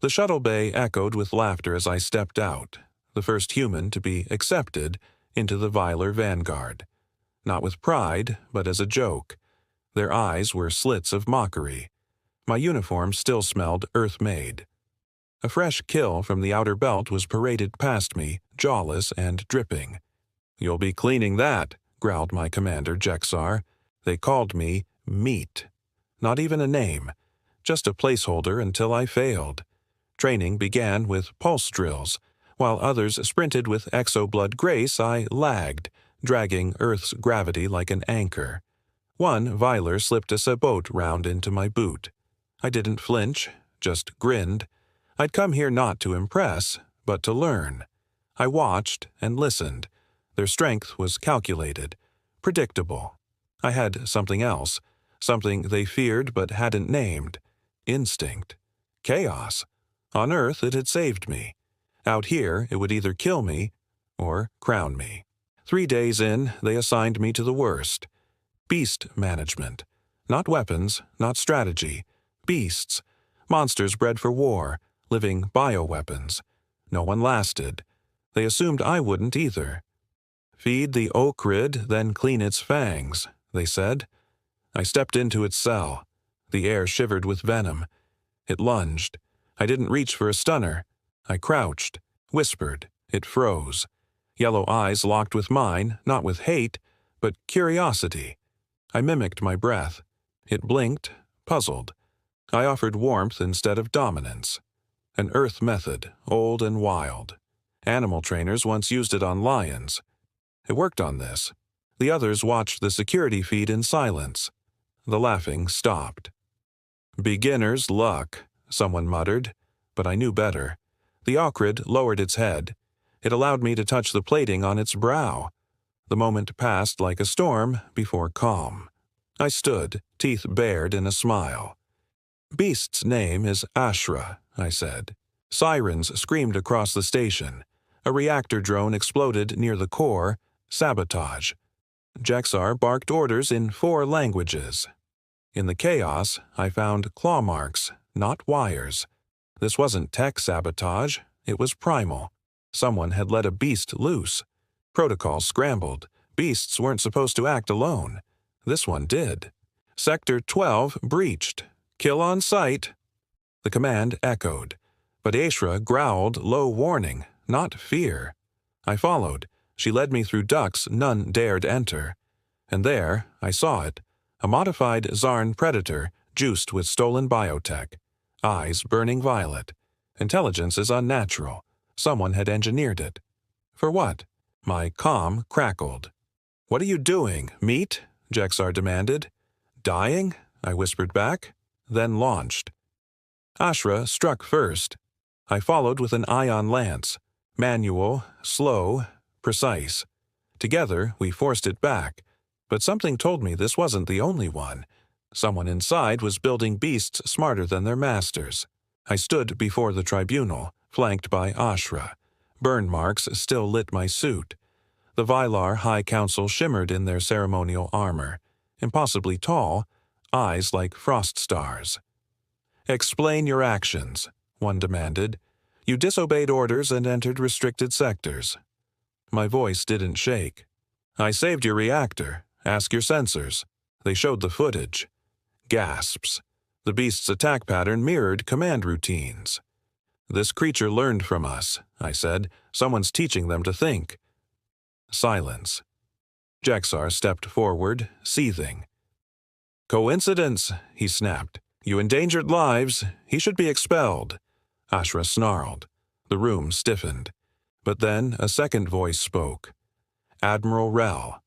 The shuttle bay echoed with laughter as I stepped out, the first human to be accepted into the Viler vanguard. Not with pride, but as a joke. Their eyes were slits of mockery. My uniform still smelled earth-made. A fresh kill from the outer belt was paraded past me, jawless and dripping. "You'll be cleaning that," growled my commander, Jexar. They called me Meat. Not even a name, just a placeholder until I failed. Training began with pulse drills. While others sprinted with exo-blood grace, I lagged, dragging Earth's gravity like an anchor. One Viler slipped a sabot round into my boot. I didn't flinch, just grinned. I'd come here not to impress, but to learn. I watched and listened. Their strength was calculated, predictable. I had something else, something they feared but hadn't named. Instinct. Chaos. On Earth it had saved me. Out here it would either kill me or crown me. 3 days in, they assigned me to the worst. Beast management. Not weapons, not strategy. Beasts. Monsters bred for war, living bioweapons. No one lasted. They assumed I wouldn't either. "Feed the ochrid, then clean its fangs," they said. I stepped into its cell. The air shivered with venom. It lunged. I didn't reach for a stunner. I crouched, whispered. It froze. Yellow eyes locked with mine, not with hate, but curiosity. I mimicked my breath. It blinked, puzzled. I offered warmth instead of dominance. An Earth method, old and wild. Animal trainers once used it on lions. It worked on this. The others watched the security feed in silence. The laughing stopped. "Beginner's luck," someone muttered, but I knew better. The ochrid lowered its head. It allowed me to touch the plating on its brow. The moment passed like a storm before calm. I stood, teeth bared in a smile. "Beast's name is Ashra," I said. Sirens screamed across the station. A reactor drone exploded near the core. Sabotage. Jexar barked orders in 4 languages. In the chaos, I found claw marks, not wires. This wasn't tech sabotage, it was primal. Someone had let a beast loose. Protocol scrambled. Beasts weren't supposed to act alone. This one did. Sector 12 breached. "Kill on sight." The command echoed, but Ashra growled low warning, not fear. I followed. She led me through ducts none dared enter. And there, I saw it, a modified Zarn predator juiced with stolen biotech. Eyes burning violet. Intelligence is unnatural. Someone had engineered it. For what? My comm crackled. "What are you doing, Meat?" Jexar demanded. "Dying?" I whispered back, then launched. Ashra struck first. I followed with an ion lance. Manual, slow, precise. Together, we forced it back. But something told me this wasn't the only one. Someone inside was building beasts smarter than their masters. I stood before the tribunal, flanked by Ashra. Burn marks still lit my suit. The Vilar High Council shimmered in their ceremonial armor. Impossibly tall, eyes like frost stars. "Explain your actions," one demanded. "You disobeyed orders and entered restricted sectors." My voice didn't shake. "I saved your reactor. Ask your sensors." They showed the footage. Gasps. The beast's attack pattern mirrored command routines. "This creature learned from us," I said. "Someone's teaching them to think." Silence. Jexar stepped forward, seething. "Coincidence," he snapped. "You endangered lives. He should be expelled." Ashra snarled. The room stiffened. But then a second voice spoke. Admiral Rel.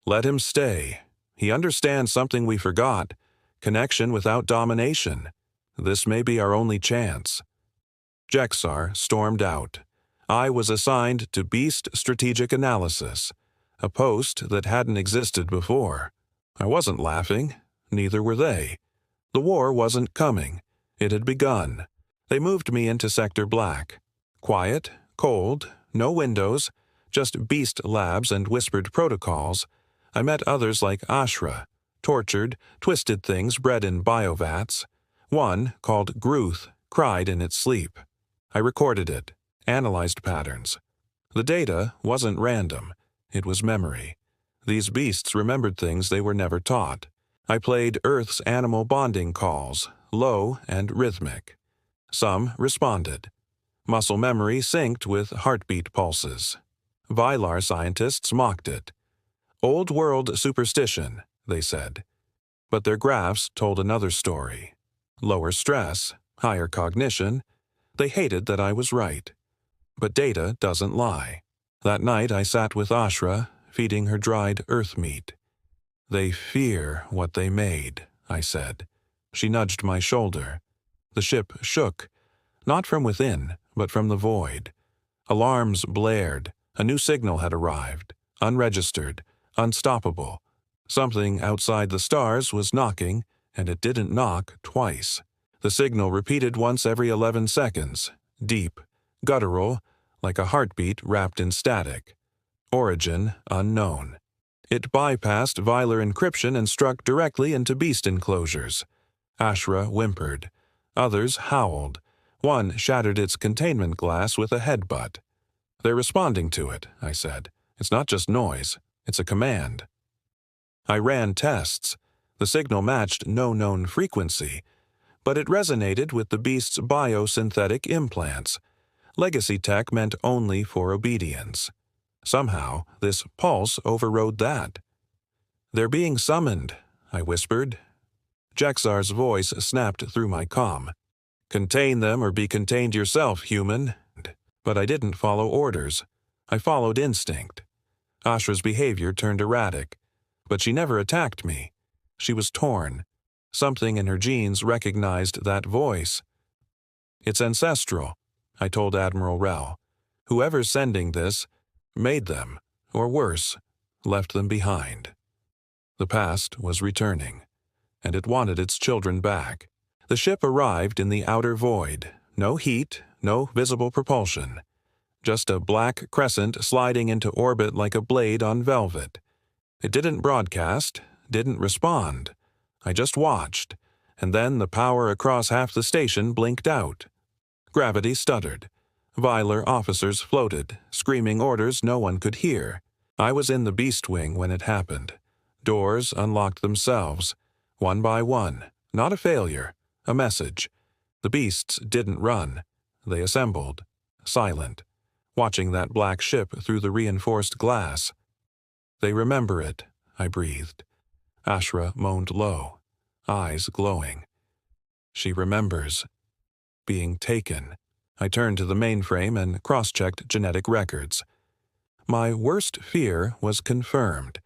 "Let him stay. He understands something we forgot. Connection without domination. This may be our only chance." Jexar stormed out. I was assigned to Beast Strategic Analysis, a post that hadn't existed before. I wasn't laughing. Neither were they. The war wasn't coming. It had begun. They moved me into Sector Black. Quiet, cold, no windows, just beast labs and whispered protocols. I met others like Ashra, tortured, twisted things bred in biovats. One, called Gruth, cried in its sleep. I recorded it, analyzed patterns. The data wasn't random. It was memory. These beasts remembered things they were never taught. I played Earth's animal bonding calls, low and rhythmic. Some responded. Muscle memory synced with heartbeat pulses. Vylar scientists mocked it. Old world superstition, they said. But their graphs told another story. Lower stress, higher cognition. They hated that I was right. But data doesn't lie. That night I sat with Ashra, feeding her dried earth meat. They fear what they made, I said. She nudged my shoulder. The ship shook, not from within, but from the void. Alarms blared. A new signal had arrived, unregistered, unstoppable. Something outside the stars was knocking, and it didn't knock twice. The signal repeated once every 11 seconds, deep, guttural, like a heartbeat wrapped in static. Origin unknown. It bypassed Vylar encryption and struck directly into beast enclosures. Ashra whimpered. Others howled. One shattered its containment glass with a headbutt. They're responding to it, I said. It's not just noise. It's a command. I ran tests. The signal matched no known frequency, but it resonated with the beast's biosynthetic implants. Legacy tech meant only for obedience. Somehow, this pulse overrode that. They're being summoned, I whispered. Jexar's voice snapped through my comm. Contain them or be contained yourself, human. But I didn't follow orders. I followed instinct. Ashra's behavior turned erratic, but she never attacked me. She was torn. Something in her genes recognized that voice. It's ancestral, I told Admiral Rel. Whoever's sending this made them, or worse, left them behind. The past was returning, and it wanted its children back. The ship arrived in the outer void. No heat, no visible propulsion. Just a black crescent sliding into orbit like a blade on velvet. It didn't broadcast, didn't respond. I just watched, and then the power across half the station blinked out. Gravity stuttered. Vylar officers floated, screaming orders no one could hear. I was in the beast wing when it happened. Doors unlocked themselves, one by one. Not a failure, a message. The beasts didn't run. They assembled, silent, watching that black ship through the reinforced glass. They remember it, I breathed. Ashra moaned low, eyes glowing. She remembers. Being taken. I turned to the mainframe and cross-checked genetic records. My worst fear was confirmed.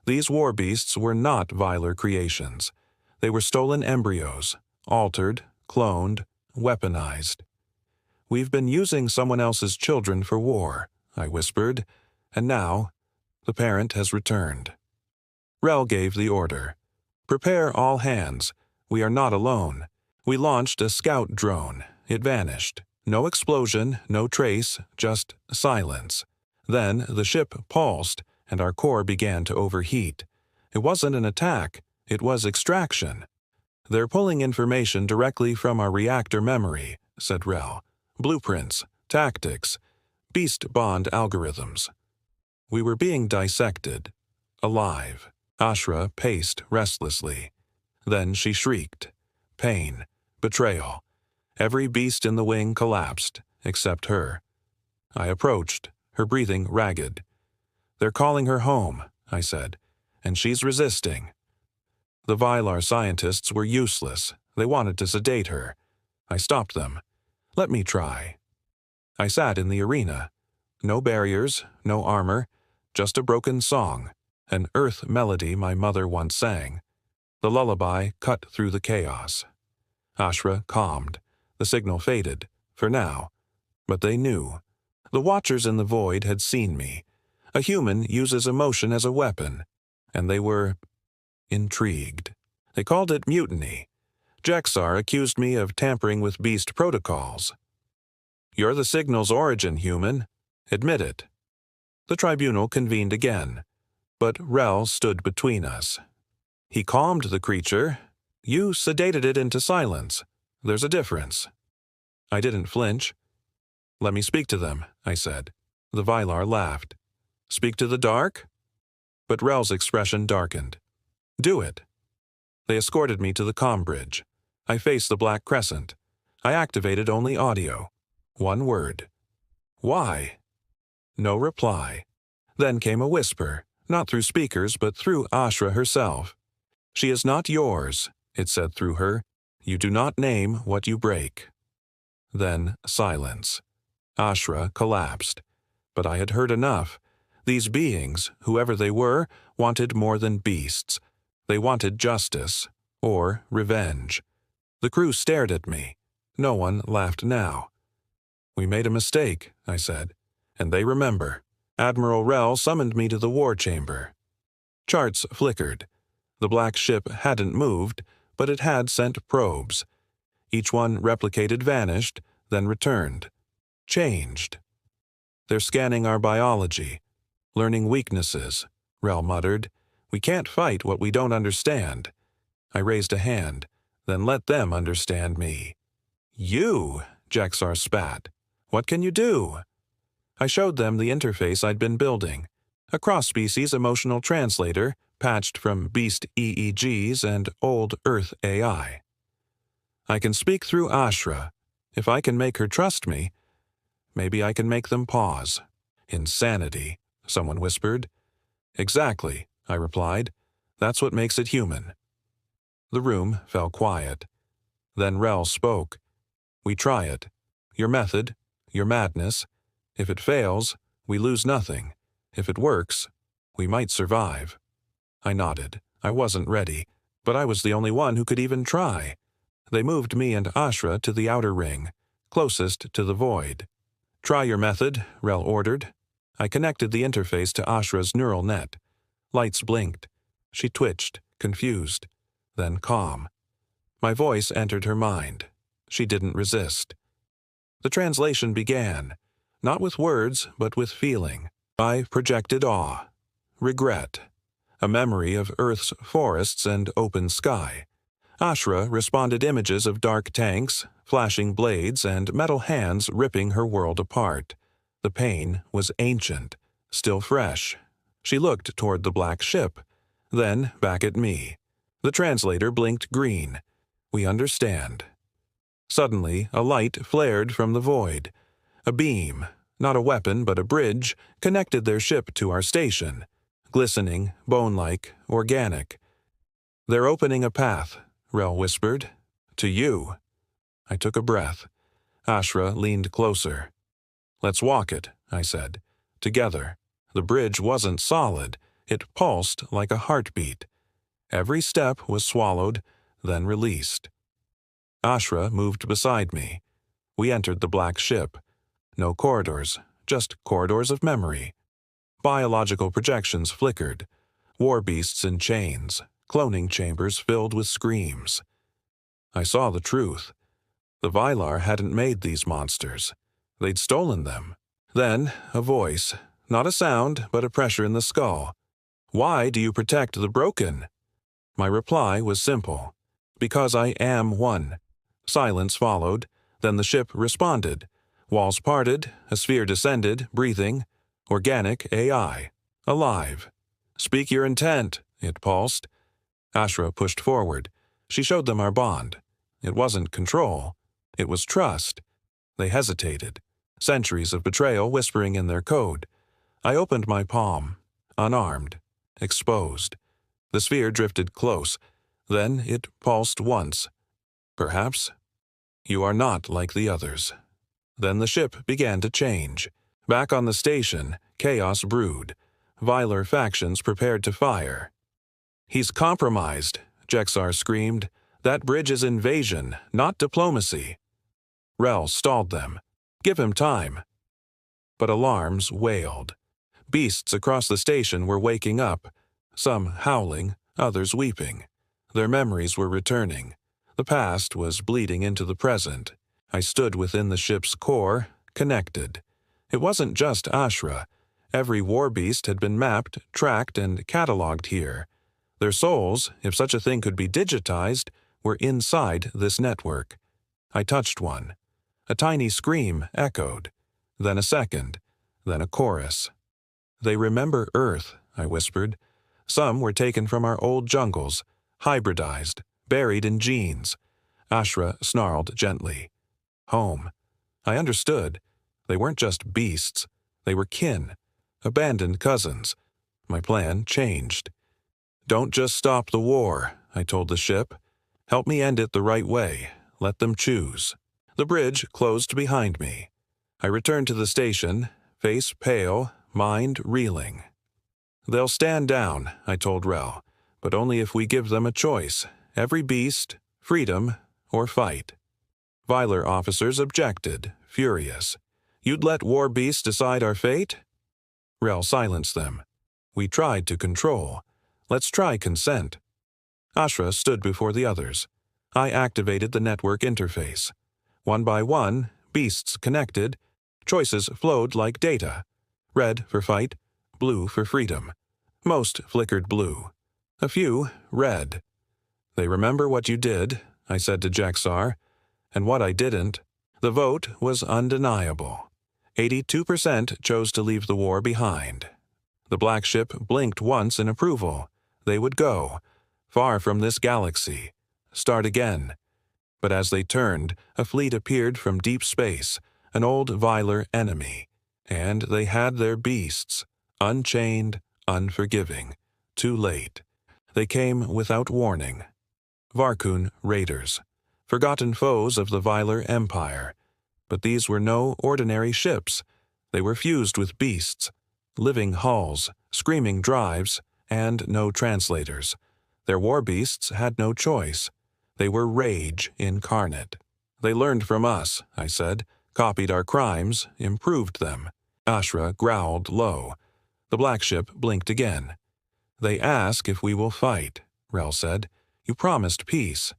These war beasts were not Vylar creations. They were stolen embryos, altered, cloned, weaponized. We've been using someone else's children for war, I whispered, and now the parent has returned. Rel gave the order. Prepare all hands. We are not alone. We launched a scout drone. It vanished. No explosion, no trace, just silence. Then the ship pulsed, and our core began to overheat. It wasn't an attack. It was extraction. They're pulling information directly from our reactor memory, said Rel. Blueprints, tactics, beast bond algorithms. We were being dissected. Alive. Ashra paced restlessly. Then she shrieked. Pain. Betrayal. Every beast in the wing collapsed, except her. I approached, her breathing ragged. They're calling her home, I said, and she's resisting. The Vylar scientists were useless. They wanted to sedate her. I stopped them. Let me try. I sat in the arena. No barriers, no armor, just a broken song, an earth melody my mother once sang. The lullaby cut through the chaos. Ashra calmed. The signal faded, for now. But they knew. The watchers in the void had seen me. A human uses emotion as a weapon, and they were intrigued. They called it mutiny. Jexar accused me of tampering with beast protocols. You're the signal's origin, human. Admit it. The tribunal convened again, but Rel stood between us. He calmed the creature. You sedated it into silence. There's a difference. I didn't flinch. "Let me speak to them," I said. The Vylar laughed. "Speak to the dark?" But Rel's expression darkened. "Do it." They escorted me to the comm bridge. I faced the black crescent. I activated only audio. One word. "Why?" No reply. Then came a whisper, not through speakers but through Ashra herself. "She is not yours," it said through her. "You do not name what you break." Then silence. Ashra collapsed. But I had heard enough. These beings, whoever they were, wanted more than beasts. They wanted justice, or revenge. The crew stared at me. No one laughed now. "We made a mistake," I said, "and they remember." Admiral Rel summoned me to the war chamber. Charts flickered. The black ship hadn't moved, but it had sent probes. Each one replicated, vanished, then returned. Changed. "They're scanning our biology, learning weaknesses," Rel muttered. "We can't fight what we don't understand." I raised a hand, then let them understand me. "You," Jexar spat. "What can you do?" I showed them the interface I'd been building, a cross-species emotional translator patched from beast EEGs and old Earth AI. "I can speak through Ashra. If I can make her trust me, maybe I can make them pause." "Insanity," someone whispered. "Exactly," I replied. "That's what makes it human." The room fell quiet. Then Rel spoke. "We try it. Your method, your madness. If it fails, we lose nothing. If it works, we might survive." I nodded. I wasn't ready, but I was the only one who could even try. They moved me and Ashra to the outer ring, closest to the void. "Try your method," Rel ordered. I connected the interface to Ashra's neural net. Lights blinked. She twitched, confused, then calm. My voice entered her mind. She didn't resist. The translation began, not with words, but with feeling. I projected awe, regret, a memory of Earth's forests and open sky. Ashra responded images of dark tanks, flashing blades, and metal hands ripping her world apart. The pain was ancient, still fresh. She looked toward the black ship, then back at me. The translator blinked green. "We understand." Suddenly, a light flared from the void. A beam, not a weapon but a bridge, connected their ship to our station. Glistening, bone-like, organic. "They're opening a path," Rel whispered. "To you." I took a breath. Ashra leaned closer. "Let's walk it," I said. "Together." The bridge wasn't solid. It pulsed like a heartbeat. Every step was swallowed, then released. Ashra moved beside me. We entered the black ship. No corridors, just corridors of memory. Biological projections flickered. War beasts in chains. Cloning chambers filled with screams. I saw the truth. The Vylar hadn't made these monsters. They'd stolen them. Then, a voice. Not a sound, but a pressure in the skull. "Why do you protect the broken?" My reply was simple. "Because I am one." Silence followed. Then the ship responded. Walls parted, a sphere descended, breathing. Organic AI. Alive. "Speak your intent," it pulsed. Ashra pushed forward. She showed them our bond. It wasn't control. It was trust. They hesitated. Centuries of betrayal whispering in their code. I opened my palm. Unarmed. Exposed. The sphere drifted close. Then it pulsed once. Perhaps. "You are not like the others." Then the ship began to change. Back on the station, chaos brewed. Vylar factions prepared to fire. "He's compromised," Jexar screamed. "That bridge is invasion, not diplomacy." Rel stalled them. "Give him time." But alarms wailed. Beasts across the station were waking up, some howling, others weeping. Their memories were returning. The past was bleeding into the present. I stood within the ship's core, connected. It wasn't just Ashra. Every war beast had been mapped, tracked, and cataloged here. Their souls, if such a thing could be digitized, were inside this network. I touched one. A tiny scream echoed, then a second, then a chorus. "They remember Earth," I whispered. "Some were taken from our old jungles, hybridized, buried in genes." Ashra snarled gently. "Home." I understood. They weren't just beasts. They were kin, abandoned cousins. My plan changed. "Don't just stop the war," I told the ship. "Help me end it the right way. Let them choose." The bridge closed behind me. I returned to the station, face pale, mind reeling. "They'll stand down," I told Rel, "but only if we give them a choice. Every beast, freedom, or fight." Viler officers objected, furious. "You'd let war beasts decide our fate?" Rel silenced them. "We tried to control. Let's try consent." Ashra stood before the others. I activated the network interface. One by one, beasts connected. Choices flowed like data. Red for fight, blue for freedom. Most flickered blue. A few red. "They remember what you did," I said to Jexar, "and what I didn't." The vote was undeniable. 82% chose to leave the war behind. The black ship blinked once in approval. They would go, far from this galaxy, start again. But as they turned, a fleet appeared from deep space, an old Viler enemy. And they had their beasts, unchained, unforgiving. Too late. They came without warning. Varkun raiders, forgotten foes of the Viler Empire. But these were no ordinary ships. They were fused with beasts, living hulls, screaming drives, and no translators. Their war beasts had no choice. They were rage incarnate. "They learned from us," I said, "copied our crimes, improved them." Ashra growled low. The black ship blinked again. "They ask if we will fight," Rel said. "You promised peace."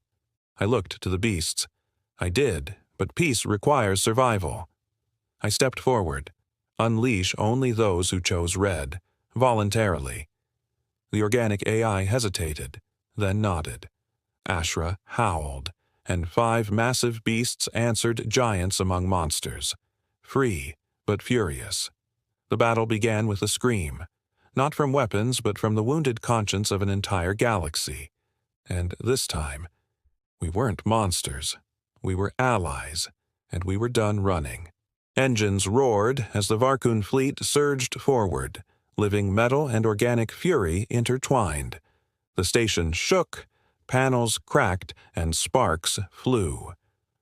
I looked to the beasts. "I did, but peace requires survival." I stepped forward. "Unleash only those who chose red, voluntarily." The organic AI hesitated, then nodded. Ashra howled, and 5 massive beasts answered giants among monsters. Free, but furious. The battle began with a scream, not from weapons but from the wounded conscience of an entire galaxy. And this time, we weren't monsters. We were allies, and we were done running. Engines roared as the Varkun fleet surged forward, living metal and organic fury intertwined. The station shook, panels cracked, and sparks flew.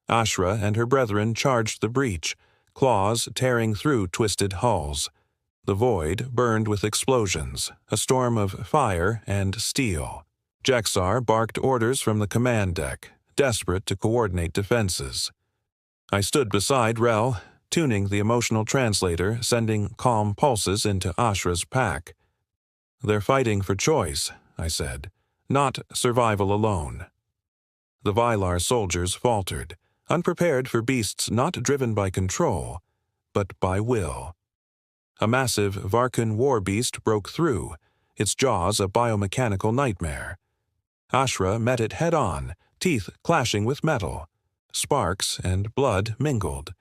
Ashra and her brethren charged the breach, claws tearing through twisted hulls. The void burned with explosions, a storm of fire and steel. Jexar barked orders from the command deck, desperate to coordinate defenses. I stood beside Rel, tuning the emotional translator, sending calm pulses into Ashra's pack. "They're fighting for choice," I said, "not survival alone." The Vilar soldiers faltered, unprepared for beasts not driven by control, but by will. A massive Varkun war beast broke through, its jaws a biomechanical nightmare. Ashra met it head-on, teeth clashing with metal. Sparks and blood mingled.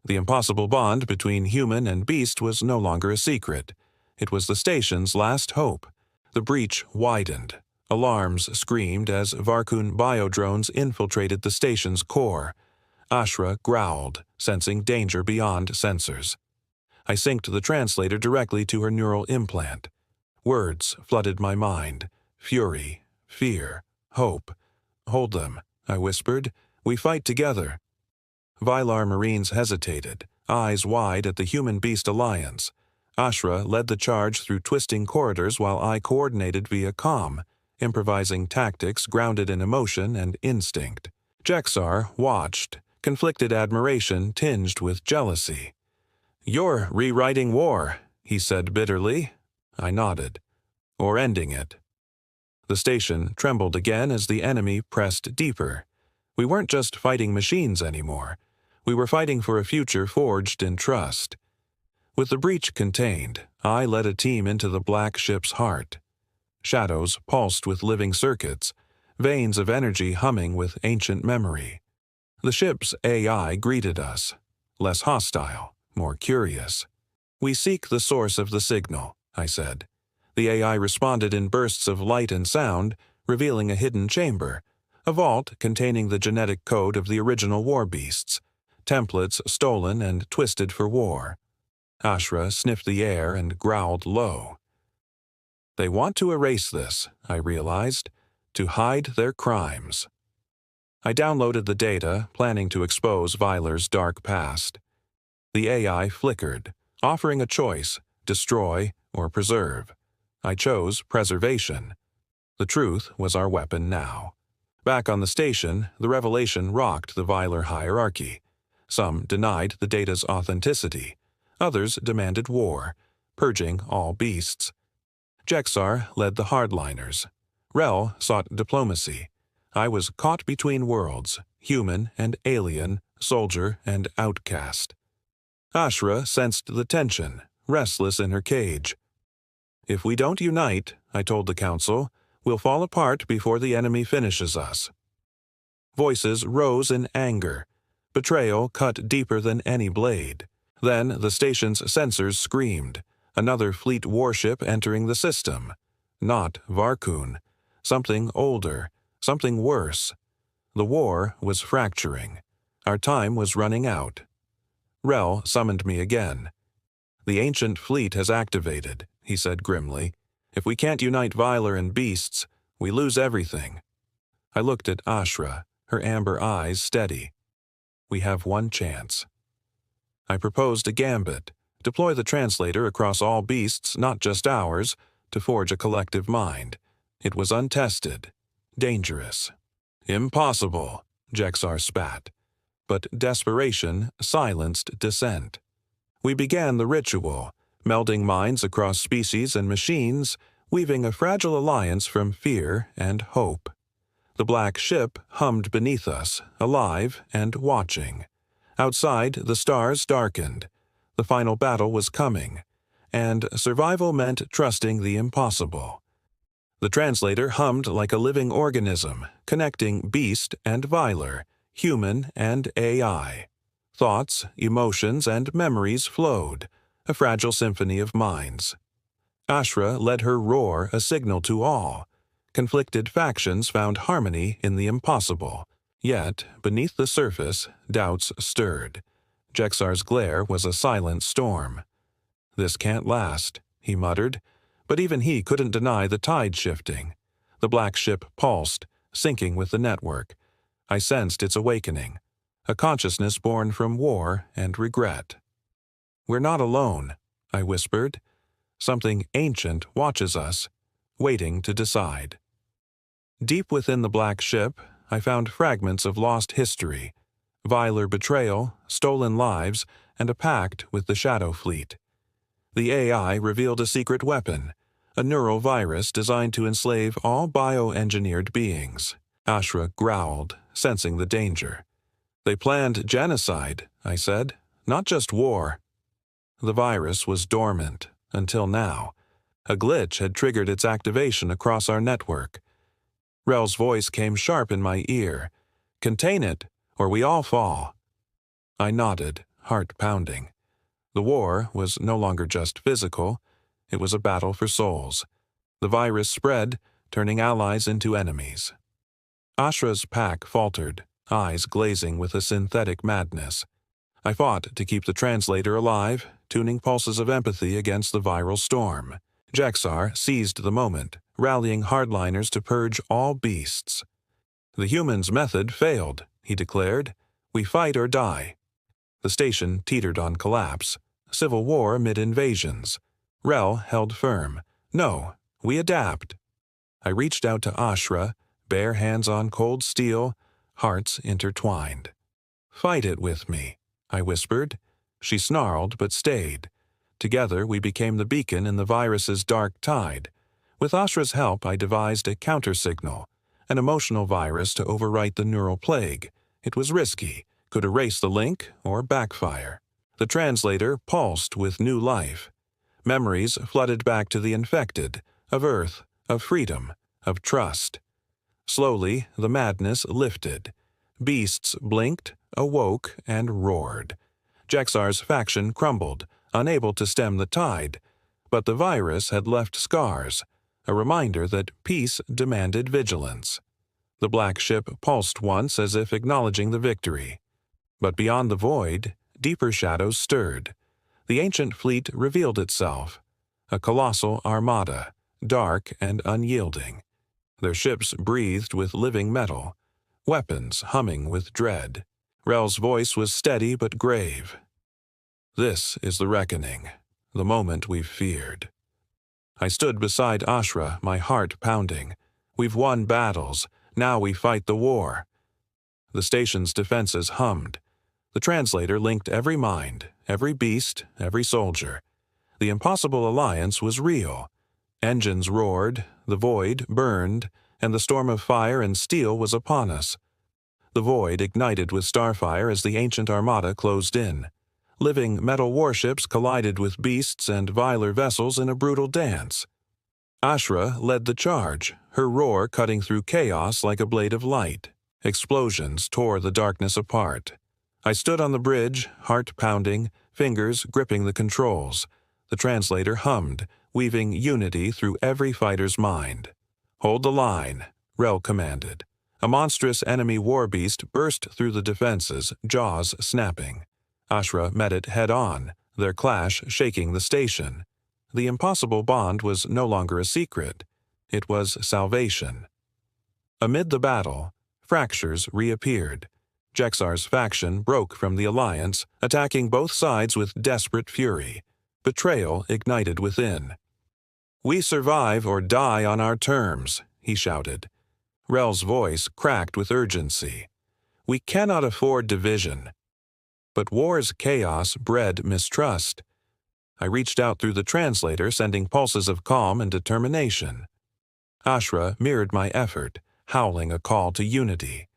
The impossible bond between human and beast was no longer a secret. It was the station's last hope. The breach widened. Alarms screamed as Varkun biodrones infiltrated the station's core. Ashra growled, sensing danger beyond sensors. I synced the translator directly to her neural implant. Words flooded my mind. Fury, fear, hope. "Hold them," I whispered. "We fight together." Vilar Marines hesitated, eyes wide at the human-beast alliance. Ashra led the charge through twisting corridors while I coordinated via comm, improvising tactics grounded in emotion and instinct. Jexar watched, conflicted admiration tinged with jealousy. "You're rewriting war," he said bitterly. I nodded. "Or ending it." The station trembled again as the enemy pressed deeper. We weren't just fighting machines anymore. We were fighting for a future forged in trust. With the breach contained, I led a team into the black ship's heart. Shadows pulsed with living circuits, veins of energy humming with ancient memory. The ship's AI greeted us, less hostile, more curious. "We seek the source of the signal," I said. The AI responded in bursts of light and sound, revealing a hidden chamber, a vault containing the genetic code of the original war beasts, templates stolen and twisted for war. Ashra sniffed the air and growled low. "They want to erase this," I realized, "to hide their crimes." I downloaded the data, planning to expose Vyler's dark past. The AI flickered, offering a choice: destroy or preserve. I chose preservation. The truth was our weapon now. Back on the station, the revelation rocked the Vyler hierarchy. Some denied the data's authenticity. Others demanded war, purging all beasts. Jexar led the hardliners. Rel sought diplomacy. I was caught between worlds, human and alien, soldier and outcast. Ashra sensed the tension, restless in her cage. "If we don't unite," I told the council, "we'll fall apart before the enemy finishes us." Voices rose in anger. Betrayal cut deeper than any blade. Then the station's sensors screamed. Another fleet warship entering the system. Not Varkun. Something older. Something worse. The war was fracturing. Our time was running out. Rel summoned me again. "The ancient fleet has activated," he said grimly. "If we can't unite Vyler and beasts, we lose everything." I looked at Ashra, her amber eyes steady. "We have one chance." I proposed a gambit: deploy the translator across all beasts, not just ours, to forge a collective mind. It was untested, dangerous. "Impossible," Jexar spat. But desperation silenced dissent. We began the ritual, melding minds across species and machines, weaving a fragile alliance from fear and hope. The black ship hummed beneath us, alive and watching. Outside, the stars darkened. The final battle was coming, and survival meant trusting the impossible. The translator hummed like a living organism, connecting beast and Vyler, human and AI. Thoughts, emotions, and memories flowed, a fragile symphony of minds. Ashra led her roar a signal to all. Conflicted factions found harmony in the impossible. Yet, beneath the surface, doubts stirred. Jexar's glare was a silent storm. "This can't last," he muttered, but even he couldn't deny the tide shifting. The black ship pulsed, syncing with the network. I sensed its awakening, a consciousness born from war and regret. "We're not alone," I whispered. "Something ancient watches us, waiting to decide." Deep within the black ship, I found fragments of lost history, Vyler betrayal, stolen lives, and a pact with the Shadow Fleet. The AI revealed a secret weapon, a neural virus designed to enslave all bioengineered beings. Ashra growled, sensing the danger. "They planned genocide," I said, "not just war." The virus was dormant, until now. A glitch had triggered its activation across our network. Rel's voice came sharp in my ear. "Contain it, or we all fall." I nodded, heart pounding. The war was no longer just physical. It was a battle for souls. The virus spread, turning allies into enemies. Ashra's pack faltered, eyes glazing with a synthetic madness. I fought to keep the translator alive, tuning pulses of empathy against the viral storm. Jexar seized the moment, rallying hardliners to purge all beasts. "The humans' method failed," he declared. "We fight or die." The station teetered on collapse. Civil war amid invasions. Rel held firm. "No, we adapt." I reached out to Ashra, bare hands on cold steel, hearts intertwined. "Fight it with me," I whispered. She snarled but stayed. Together we became the beacon in the virus's dark tide. With Ashra's help, I devised a countersignal, an emotional virus to overwrite the neural plague. It was risky, could erase the link or backfire. The translator pulsed with new life. Memories flooded back to the infected, of Earth, of freedom, of trust. Slowly, the madness lifted. Beasts blinked, awoke, and roared. Jexar's faction crumbled, unable to stem the tide, but the virus had left scars, a reminder that peace demanded vigilance. The black ship pulsed once as if acknowledging the victory. But beyond the void, deeper shadows stirred. The ancient fleet revealed itself, a colossal armada, dark and unyielding. Their ships breathed with living metal, weapons humming with dread. Rel's voice was steady but grave. "This is the reckoning, the moment we've feared." I stood beside Ashra, my heart pounding. "We've won battles, now we fight the war." The station's defenses hummed. The translator linked every mind, every beast, every soldier. The impossible alliance was real. Engines roared, the void burned, and the storm of fire and steel was upon us. The void ignited with starfire as the ancient armada closed in. Living metal warships collided with beasts and viler vessels in a brutal dance. Ashra led the charge, her roar cutting through chaos like a blade of light. Explosions tore the darkness apart. I stood on the bridge, heart pounding, fingers gripping the controls. The translator hummed, weaving unity through every fighter's mind. "Hold the line," Rel commanded. A monstrous enemy war beast burst through the defenses, jaws snapping. Ashra met it head-on, their clash shaking the station. The impossible bond was no longer a secret. It was salvation. Amid the battle, fractures reappeared. Jexar's faction broke from the alliance, attacking both sides with desperate fury. Betrayal ignited within. "We survive or die on our terms," he shouted. Rel's voice cracked with urgency. "We cannot afford division." But war's chaos bred mistrust. I reached out through the translator, sending pulses of calm and determination. Ashra mirrored my effort, howling a call to unity.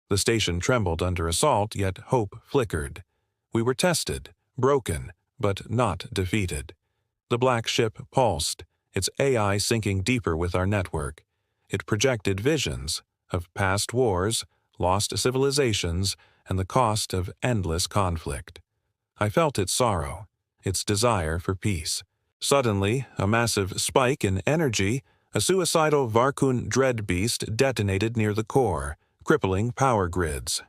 The station trembled under assault, yet hope flickered. We were tested, broken, but not defeated. The black ship pulsed, its AI sinking deeper with our network. It projected visions of past wars, lost civilizations, and the cost of endless conflict. I felt its sorrow, its desire for peace. Suddenly, a massive spike in energy, a suicidal Varkun dread beast detonated near the core, crippling power grids.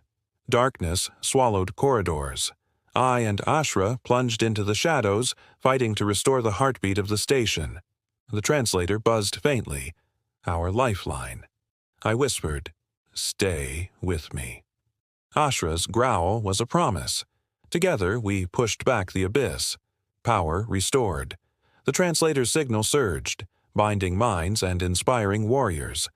Darkness swallowed corridors. I and Ashra plunged into the shadows, fighting to restore the heartbeat of the station. The translator buzzed faintly. Our lifeline. I whispered, "Stay with me." Ashra's growl was a promise. Together, we pushed back the abyss. Power restored. The translator's signal surged, binding minds and inspiring warriors.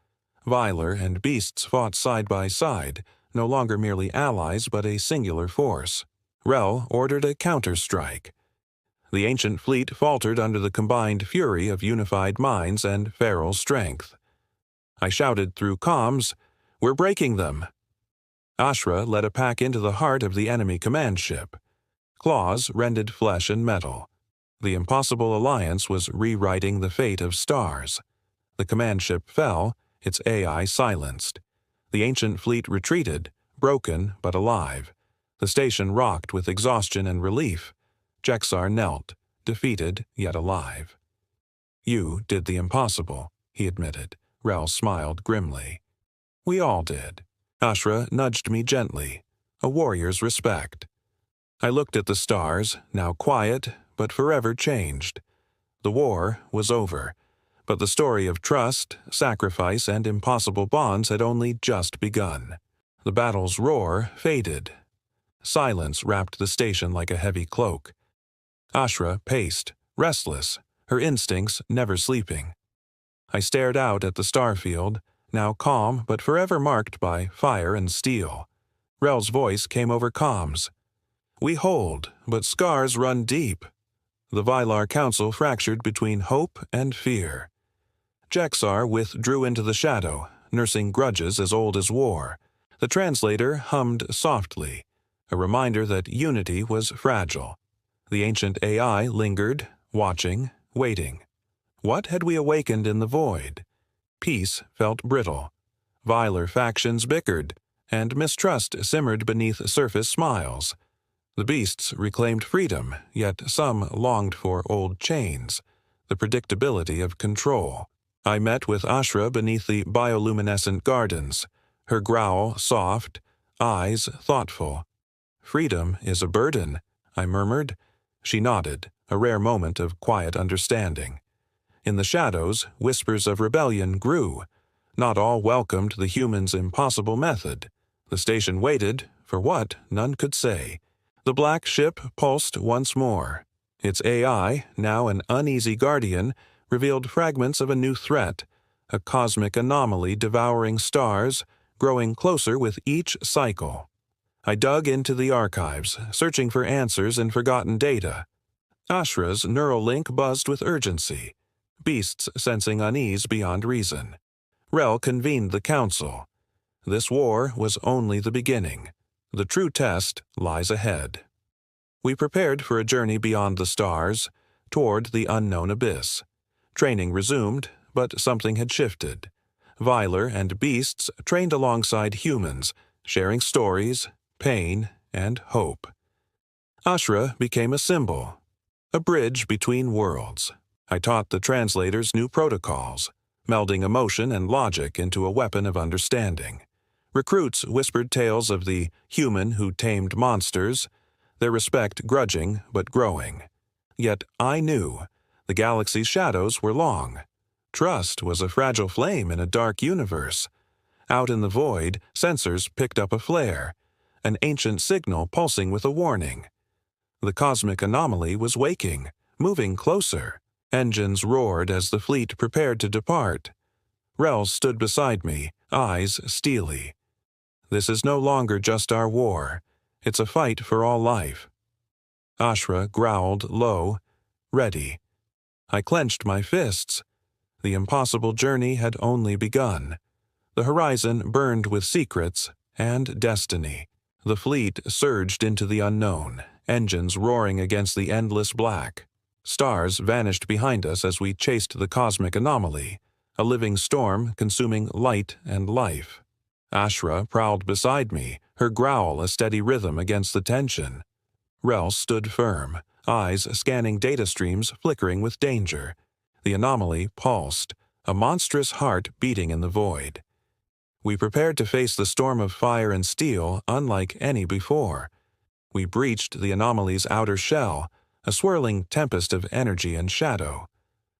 Viler and beasts fought side by side, no longer merely allies but a singular force. Rel ordered a counter-strike. The ancient fleet faltered under the combined fury of unified minds and feral strength. I shouted through comms, "We're breaking them!" Ashra led a pack into the heart of the enemy command ship. Claws rended flesh and metal. The impossible alliance was rewriting the fate of stars. The command ship fell, its AI silenced. The ancient fleet retreated, broken but alive. The station rocked with exhaustion and relief. Jexar knelt, defeated yet alive. "You did the impossible," he admitted. Rel smiled grimly. "We all did." Ashra nudged me gently, a warrior's respect. I looked at the stars, now quiet, but forever changed. The war was over, but the story of trust, sacrifice, and impossible bonds had only just begun. The battle's roar faded. Silence wrapped the station like a heavy cloak. Ashra paced, restless, her instincts never sleeping. I stared out at the starfield, now calm but forever marked by fire and steel. Rel's voice came over comms. "We hold, but scars run deep." The Vylar Council fractured between hope and fear. Jexar withdrew into the shadow, nursing grudges as old as war. The translator hummed softly, a reminder that unity was fragile. The ancient AI lingered, watching, waiting. What had we awakened in the void? Peace felt brittle. Viler factions bickered, and mistrust simmered beneath surface smiles. The beasts reclaimed freedom, yet some longed for old chains, the predictability of control. I met with Ashra beneath the bioluminescent gardens, her growl soft, eyes thoughtful. "Freedom is a burden," I murmured. She nodded, a rare moment of quiet understanding. In the shadows, whispers of rebellion grew. Not all welcomed the humans' impossible method. The station waited, for what, none could say. The black ship pulsed once more. Its AI, now an uneasy guardian, revealed fragments of a new threat, a cosmic anomaly devouring stars, growing closer with each cycle. I dug into the archives, searching for answers in forgotten data. Ashra's neural link buzzed with urgency, beasts sensing unease beyond reason. Rel convened the council. This war was only the beginning. The true test lies ahead. We prepared for a journey beyond the stars, toward the unknown abyss. Training resumed, but something had shifted. Viler and beasts trained alongside humans, sharing stories, pain, and hope. Ashra became a symbol, a bridge between worlds. I taught the translators new protocols, melding emotion and logic into a weapon of understanding. Recruits whispered tales of the human who tamed monsters, their respect grudging but growing. Yet I knew the galaxy's shadows were long. Trust was a fragile flame in a dark universe. Out in the void, sensors picked up a flare, an ancient signal pulsing with a warning. The cosmic anomaly was waking, moving closer. Engines roared as the fleet prepared to depart. Rel stood beside me, eyes steely. This is no longer just our war. It's a fight for all life. Ashra growled low, "Ready." I clenched my fists. The impossible journey had only begun. The horizon burned with secrets and destiny. The fleet surged into the unknown, engines roaring against the endless black. Stars vanished behind us as we chased the cosmic anomaly, a living storm consuming light and life. Ashra prowled beside me, her growl a steady rhythm against the tension. Rel stood firm, eyes scanning data streams flickering with danger. The anomaly pulsed, a monstrous heart beating in the void. We prepared to face the storm of fire and steel unlike any before. We breached the anomaly's outer shell, a swirling tempest of energy and shadow.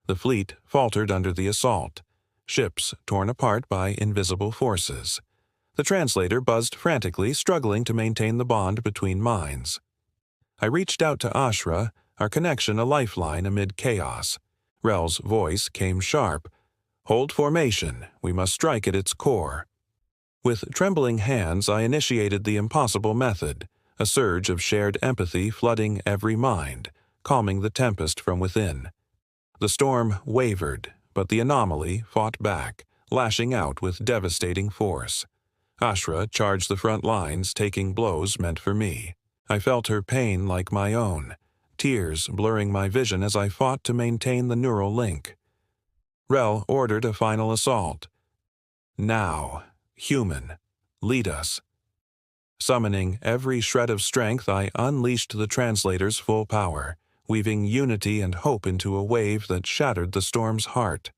The fleet faltered under the assault, ships torn apart by invisible forces. The translator buzzed frantically, struggling to maintain the bond between minds. I reached out to Ashra, our connection a lifeline amid chaos. Rel's voice came sharp. "Hold formation. We must strike at its core." With trembling hands, I initiated the impossible method, a surge of shared empathy flooding every mind, calming the tempest from within. The storm wavered, but the anomaly fought back, lashing out with devastating force. Ashra charged the front lines, taking blows meant for me. I felt her pain like my own, tears blurring my vision as I fought to maintain the neural link. Rel ordered a final assault. "Now, human, lead us." Summoning every shred of strength, I unleashed the translator's full power, weaving unity and hope into a wave that shattered the storm's heart.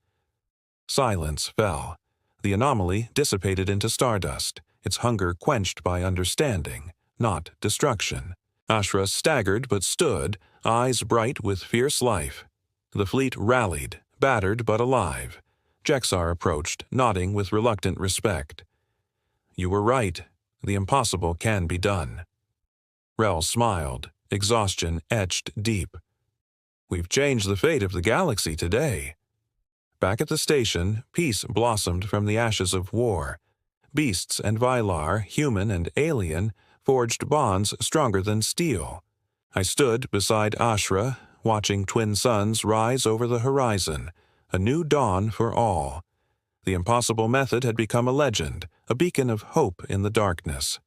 Silence fell. The anomaly dissipated into stardust, its hunger quenched by understanding, not destruction. Ashra staggered but stood, eyes bright with fierce life. The fleet rallied, battered but alive. Jexar approached, nodding with reluctant respect. "You were right. The impossible can be done." Rel smiled, exhaustion etched deep. "We've changed the fate of the galaxy today." Back at the station, peace blossomed from the ashes of war. Beasts and Vilar, human and alien, forged bonds stronger than steel. I stood beside Ashra, watching twin suns rise over the horizon, a new dawn for all. The impossible method had become a legend, a beacon of hope in the darkness.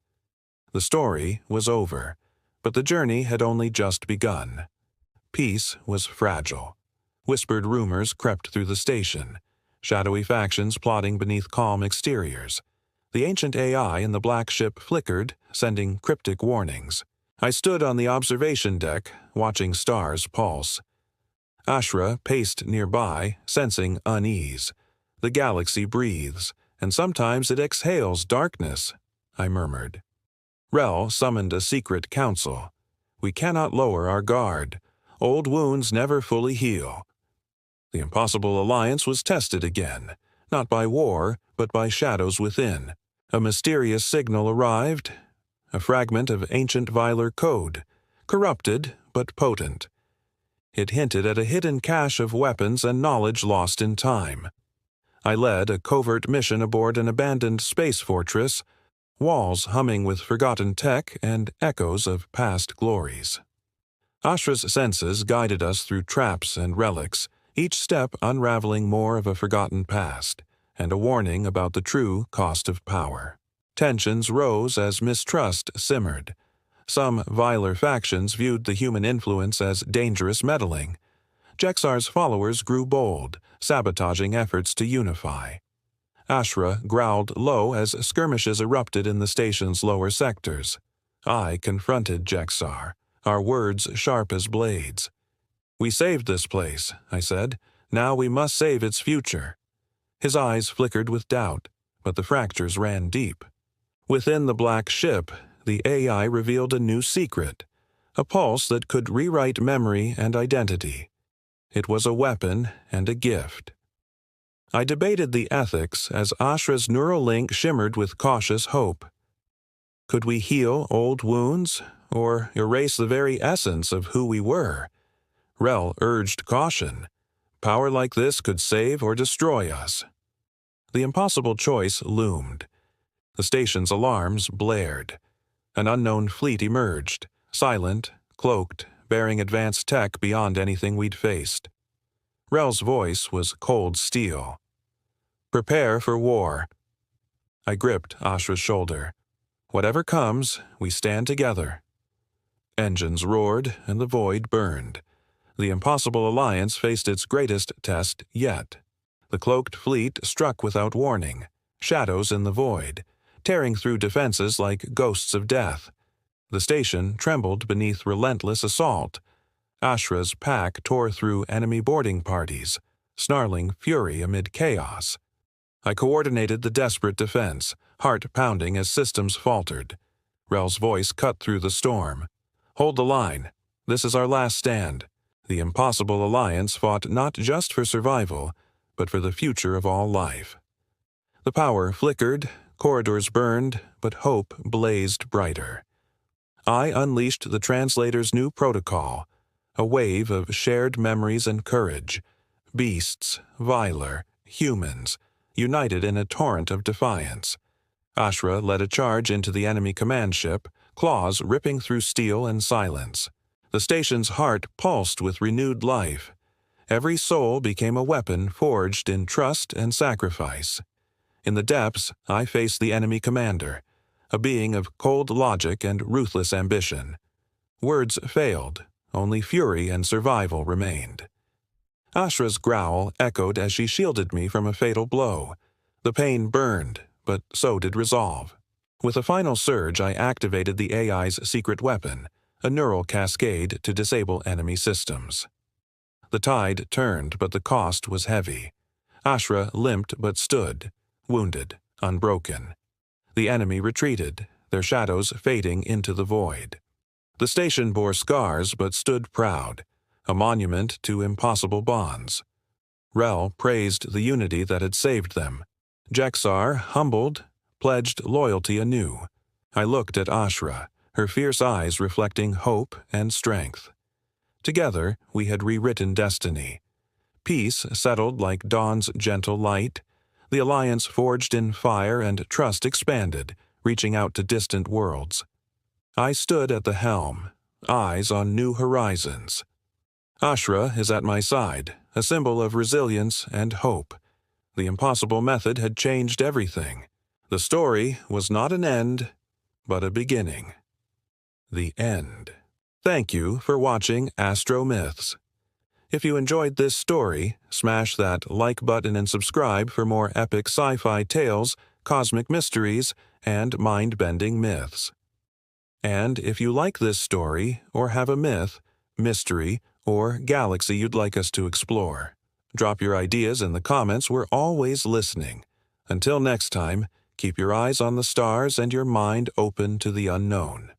The story was over, but the journey had only just begun. Peace was fragile. Whispered rumors crept through the station, shadowy factions plotting beneath calm exteriors. The ancient AI in the black ship flickered, sending cryptic warnings. I stood on the observation deck, watching stars pulse. Ashra paced nearby, sensing unease. The galaxy breathes, and sometimes it exhales darkness, I murmured. Rel summoned a secret council. We cannot lower our guard. Old wounds never fully heal. The impossible alliance was tested again, not by war, but by shadows within. A mysterious signal arrived, a fragment of ancient Viler code, corrupted but potent. It hinted at a hidden cache of weapons and knowledge lost in time. I led a covert mission aboard an abandoned space fortress, walls humming with forgotten tech and echoes of past glories. Ashra's senses guided us through traps and relics, each step unraveling more of a forgotten past, and a warning about the true cost of power. Tensions rose as mistrust simmered. Some Viler factions viewed the human influence as dangerous meddling. Jexar's followers grew bold, sabotaging efforts to unify. Ashra growled low as skirmishes erupted in the station's lower sectors. I confronted Jexar, our words sharp as blades. "We saved this place," I said. "Now we must save its future." His eyes flickered with doubt, but the fractures ran deep. Within the black ship, the AI revealed a new secret, a pulse that could rewrite memory and identity. It was a weapon and a gift. I debated the ethics as Ashra's neural link shimmered with cautious hope. Could we heal old wounds, or erase the very essence of who we were? Rel urged caution. Power like this could save or destroy us. The impossible choice loomed. The station's alarms blared. An unknown fleet emerged, silent, cloaked, bearing advanced tech beyond anything we'd faced. Rel's voice was cold steel. "Prepare for war." I gripped Ashra's shoulder. "Whatever comes, we stand together." Engines roared and the void burned. The impossible alliance faced its greatest test yet. The cloaked fleet struck without warning, shadows in the void, tearing through defenses like ghosts of death. The station trembled beneath relentless assault. Ashra's pack tore through enemy boarding parties, snarling fury amid chaos. I coordinated the desperate defense, heart pounding as systems faltered. Rel's voice cut through the storm. "Hold the line. This is our last stand." The impossible alliance fought not just for survival, but for the future of all life. The power flickered, corridors burned, but hope blazed brighter. I unleashed the translator's new protocol, a wave of shared memories and courage. Beasts, Viler, humans, united in a torrent of defiance. Ashra led a charge into the enemy command ship, claws ripping through steel and silence. The station's heart pulsed with renewed life. Every soul became a weapon forged in trust and sacrifice. In the depths, I faced the enemy commander, a being of cold logic and ruthless ambition. Words failed, only fury and survival remained. Ashra's growl echoed as she shielded me from a fatal blow. The pain burned, but so did resolve. With a final surge, I activated the AI's secret weapon, a neural cascade to disable enemy systems. The tide turned, but the cost was heavy. Ashra limped but stood, wounded, unbroken. The enemy retreated, their shadows fading into the void. The station bore scars but stood proud, a monument to impossible bonds. Rel praised the unity that had saved them. Jexar, humbled, pledged loyalty anew. I looked at Ashra, her fierce eyes reflecting hope and strength. Together, we had rewritten destiny. Peace settled like dawn's gentle light. The alliance forged in fire and trust expanded, reaching out to distant worlds. I stood at the helm, eyes on new horizons. Ashra is at my side, a symbol of resilience and hope. The impossible method had changed everything. The story was not an end, but a beginning. The end. Thank you for watching AstroMyths. If you enjoyed this story, smash that like button and subscribe for more epic sci-fi tales, cosmic mysteries, and mind-bending myths. And if you like this story, or have a myth, mystery, or galaxy you'd like us to explore, drop your ideas in the comments. We're always listening. Until next time, keep your eyes on the stars and your mind open to the unknown.